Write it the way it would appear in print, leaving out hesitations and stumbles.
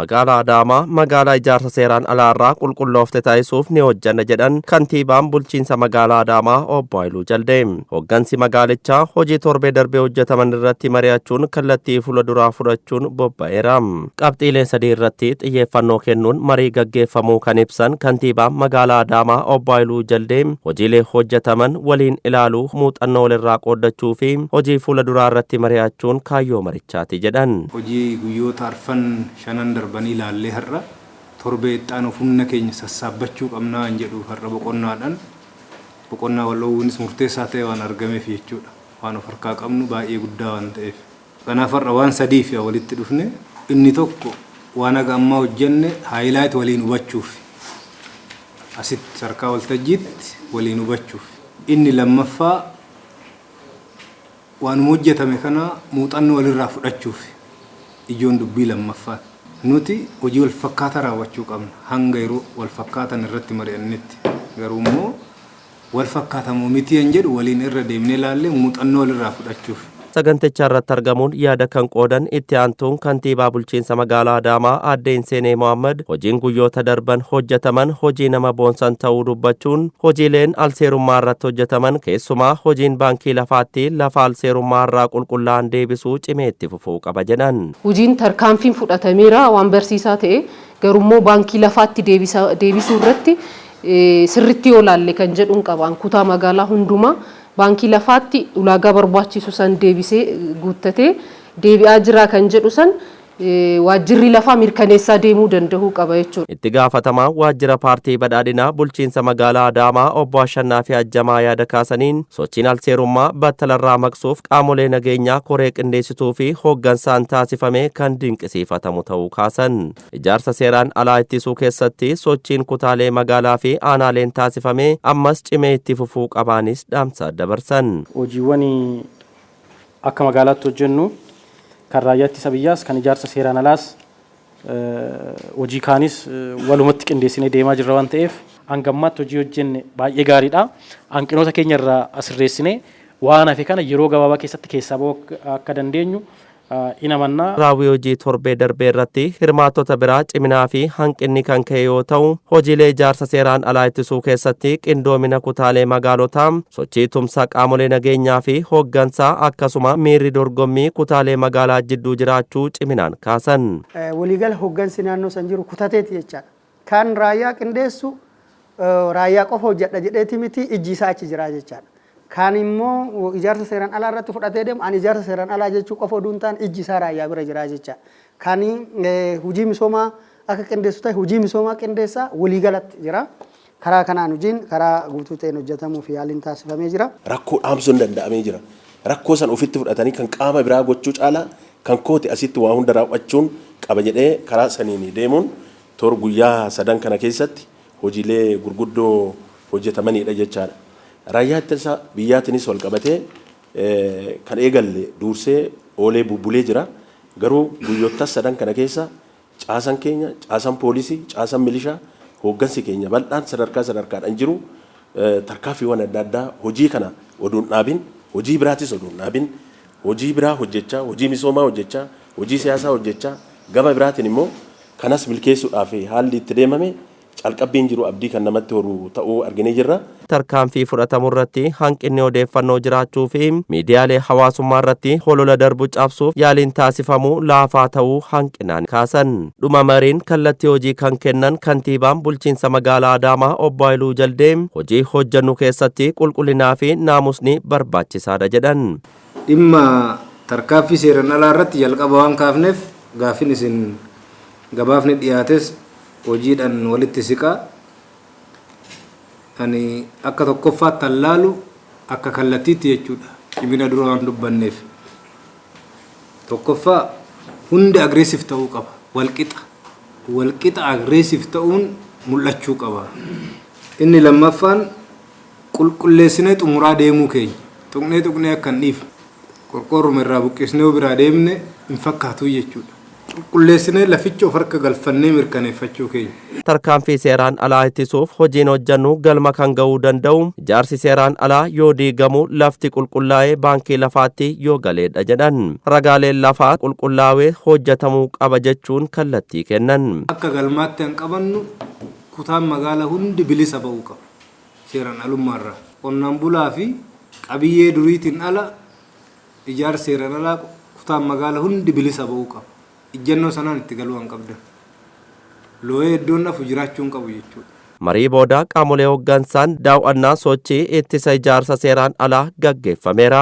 magaalaa Adaamaa magaalaa ijaarsa seeraan alaarraa qulqulloofte taasisuuf ni hojjanna jedhan kantiibaan bulchiinsa magaalaa Adaamaa obbo Haayiluu Jaldee. Hoggansi magaalichaa hojii torbee darbee hojjetaman irratti mari'achuun kallattii fuulduraa fudhachuun bobba'eera. Qabxiilee sadii irratti xiyyeeffannoo kennuun marii gaggeeffamuu kan ibsan kantiibaan magaalaa Adaamaa obbo Haayiluu Jaldee hojiilee hojjetaman waliin ilaaluu muuxannoo walirraa qooddachuu fi hojii fuulduraa irratti mari'achuun kaayyoo marichaati jedhan. Hojii guyyoota arfan shanan darbanii ilaallee har'a torbee ittaanu humna keenya sassaabbachuu qabnaa jedhu har'a boqonnaa walloowwanis murteessaa ta'e waan argameef jechuudha. Waan of harkaa qabnu baay'ee guddaa waan ta'eef. Kanaaf har'a waan sadii fi walitti dhufne inni tokko waan aga ammaa hojjenne haayilaayit waliin hubachuuf asitti sarkaa waltajjiitti waliin hubachuuf. Inni lammaffaa waan hojjetame kana muuxannoo walirraa fudhachuuf ijoon dubbii lammaffaa. Nuti hojii wal fakkaataa raawwachuu qabna hanga yeroo wal fakkaatan irratti mari'annetti. Garuu immoo wal fakkaatamoo miti hin jedhu waliin irra deemnee ilaalle muuxannoo walirraa fudhachuuf. Sagantichaa irratti argamuun yaada kan qoodan itti aantuun kantiibaa bulchiinsa magaalaa Adaamaa aadde Inseenee Mohaammed hojiin guyyoota darban hojjetaman hojii nama boonsan ta'uu dubbachuun hojiileen alseerummaa irratti hojjetaman keessumaa hojiin baankii lafaatti lafa alseerummaa irraa qulqullaa'an deebisuu cimee itti fufuu qaba jedhan. Hojiin tarkaanfiin fudhatameera waan barsiisaa ta'e garuu baankii lafaatti deebisuu irratti sirriitti yoo laalle kan jedhuun qabaan kutaa magaalaa hundumaa baankii lafaatti ulaagaa barbaachisu san deebisee guuttatee deebi'aa jira kan jedhu san waajjirri lafaa mirkaneessaa deemuu danda'uu qaba jechuudha. Itti gaafatamaa waajjira paartii badhaadhinaa bulchiinsa magaalaa Adaamaa obbo Ashannaa fi Ajjamaa yaada kaasaniin sochiin alseerummaa battalarraa maqsuuf qaamolee nageenyaa koree qindeessituu fi hooggansaan taasifame kan dinqisiifatamu ta'uu kaasan. Ijaarsa seeraan alaa ittisuu keessatti sochiin kutaalee magaalaa fi aanaaleen taasifame ammas cimee itti fufuu qabaanis dhaamsa dabarsan. Hojiiwwan akka magaalaatti hojjennu kan raayyaa ittisa biyyaas kan ijaarsa seeraan alaas hojii kaanis walumatti qindeessinee deemaa jirra waan ta'eef hanga ammaatti hojii hojjenne baay'ee gaariidha. Hanqinoota keenya irraa asirreessinee waan hafe kana yeroo gabaabaa keessatti keessaa bahuu akka dandeenyu inamannaa. Raawwii hojii torbee darbee irratti hirmaattota biraa ciminaa fi hanqinni kan ka'e yoo ta'u hojiilee ijaarsa seeraan alaa ittisuu keessatti qindoomina kutaalee magaalotaa sochii tumsa qaamolee nageenyaa fi hooggansaa akkasuma miirri dorgommii kutaalee magaalaa jidduu jiraachuu ciminaan kaasan. Waliigala hooggansi naannoo san jiru kutateeti jechaadha. Kan raayyaa qindeessu raayyaa qofa hojjedha jedheeti miti ijji isaa achi jira jechaadha. Kan immoo ijaarsa seeraan alaa irratti fudhatee deemu ani ijaarsa seeraan alaa jechuu qofa oduun ta'an ijji isaa raayyaa bira jira jecha. Kan hojii misoomaa akka qindeessu ta'e hojii misoomaa qindeessaa waliigalatti jira. Karaa kanaan hojiin karaa guutuu ta'een hojjetamuu fi yaaliin taasifamee jira. Rakkoo dhaamsuun danda'amee jira. Rakkoo san ofitti fudhatanii kan qaama biraa gochuu caalaa kan kooti asitti waa hunda raawwachuun qaba jedhee karaa saniin deemuun tor guyyaa sadan kana keessatti hojiilee gurguddoo hojjetamanidha jechaadha. Raayyaa ittisa biyyaatiinis wal qabatee kan eegalle dursee oolee bubbulee jira. Garuu guyyoota sadan kana keessa caasan keenya, caasan poolisii, caasan milishaa, hooggansi keenya bal'aan sadarkaadhaan jiru tarkaanfiiwwan adda addaa hojii kana oduun dhaabin, hojii biraatis oduun dhaabin, hojii biraa hojjechaa, hojii misoomaa hojjechaa, hojii siyaasaa hojjechaa, gama biraatiin immoo kanas milkeessuudhaaf haalli itti deemame calqabbiin jiru abdii kan namatti horu ta'uu arginee jirra. Tarkaanfii fudhatamu irratti hanqinni odeeffannoo jiraachuu fi miidiyaalee hawaasummaa irratti holola darbu cabsuuf yaaliin taasifamu laafaa ta'uu hanqinaan kaasan. Dhuma mariin kallattii hojii kan kennan kantiibaan bulchiinsa magaalaa Adaamaa obbo Haayiluu Jaldee hojii hojjennu keessatti qulqullinaa fi naamusni barbaachisaadha jedhan. Dhimma tarkaanfii seeraan alaa irratti jalqaba waan kaafneef gaaffiin isin gabaafne dhiyaates hojiidhaan walitti siqaa. Ani akka tokkoffaatti allaalu akka kallattiitti jechuudha. Cimina dura waan dubbanneef. Tokkoffaa hundi agreesiif ta'uu qaba. Walqixa agreesiif ta'uun mul'achuu qaba. Inni lammaffaan qulqulleessinee xumuraa deemuu keenya. Tuqnee akka hin dhiifne. Qorqoorruma irraa buqqisnee biraa deemne hin fakkaatu jechuudha. qulqulleessinee laficha of harka galfannee mirkaneeffachuu keenya. Tarkaanfii seeraan alaa ittisuuf hojiin hojjannu galma kan ga'uu danda'u ijaarsi seeraan alaa yoo diigamu lafti qulqullaa'ee baankii lafaatti yoo galeedha jedhan. Ragaaleen lafaa qulqullaa'ee hojjetamuu qaba jechuun kallattii kennan. Akka galmaatti hin qabannu kutaan magaalaa hundi bilisa ba'uu qaba. Seeraan alummaarraa qonnaan bulaa fi qabiyyee duriitiin ala ijaarsa seeraan alaa kutaan magaalaa hundi bilisa ba'uu qaba. Ijjannoo sanaan itti galuu hin qabdan. Looyee iddoon nafu jiraachuu hin qabu jechuudha. Marii booda qaamolee hooggansaan daawwannaa sochii ittisa ijaarsa seeraan alaa gaggeeffameera.